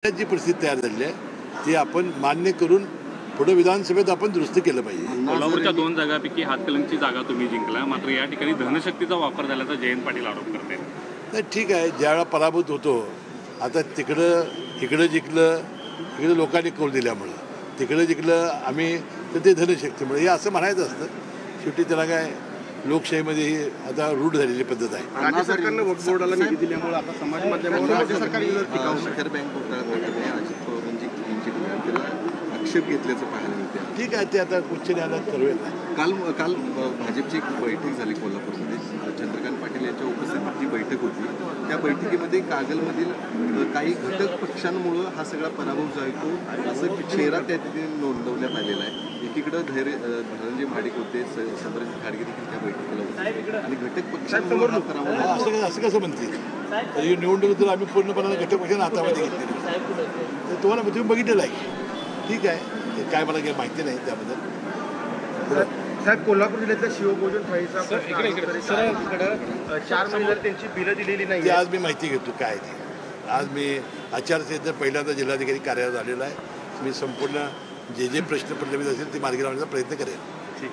जी परिस्थिती तयार झाली आहे ती आपण मान्य करून पुढे विधानसभेत आपण दुरुस्त केलं पाहिजे। कोल्हापूरच्या 2 जागांपैकी हातकलंगची जागा तुम्ही जिंकला, मात्र या ठिकाणी धनशक्तीचा वापर झाल्याचा जयंत पाटील आरोप करते। नाही ठीक आहे, ज्यावेळेला पराभूत होतो आता इकडं जिंकलं, इकडे लोकांनी कौल दिल्यामुळं तिकडं जिंकलं आम्ही तर ते धनशक्तीमुळे हे असं म्हणायचं असतं। शेवटी त्याला काय लोकशाहीमध्ये ही आता रूढ झालेली पद्धत आहे। राज्य सरकारनं वक्फ बोर्डाला निधी दिल्यामुळे आता समाज माध्यमावर राज्य सरकार शहर बँक घोटाळा अजित पवारांची आक्षेप घेतल्याचं पाहायला मिळते। ठीक आहे, ते आता उच्च न्यायालयात ठरवेल ना। काल भाजपची एक बैठक झाली कोल्हापूरमध्ये, चंद्रकांत पाटील यांच्या उपस्थितीत जी बैठक होती त्या बैठकीमध्ये कागलमधील काही घटक पक्षांमुळं हा सगळा पराभव जो आहे तो असं चेहरा त्या तिथे नोंदवण्यात आलेला आहे। एकीकडं धनंजय महाडिक होते, चंद्रकांत खाडगे देखील त्या बैठकीला होते आणि घटक पक्षांमुळे हा पराभव असं कसं म्हणतील? तर ही निवडणूक जर आम्ही पूर्णपणे घटक पक्षांना हातामध्ये घेतली तर तुम्हाला तुम्ही बघितलेलं आहे। ठीक आहे, ते काय मला काही माहिती नाही त्याबद्दल। साहेब, कोल्हापूर जिल्ह्यातल्या शिवभोजन थाळीचा 4 महिने त्यांची बिलं दिलेली नाही। ते आज मी माहिती घेतो काय ती। आज मी आचारसंहिता पहिल्यांदा जिल्हाधिकारी कार्यालयात आलेला आहे। मी संपूर्ण जे प्रश्न प्रलंबित असेल ते मार्गी लावण्याचा प्रयत्न करेन। ठीक।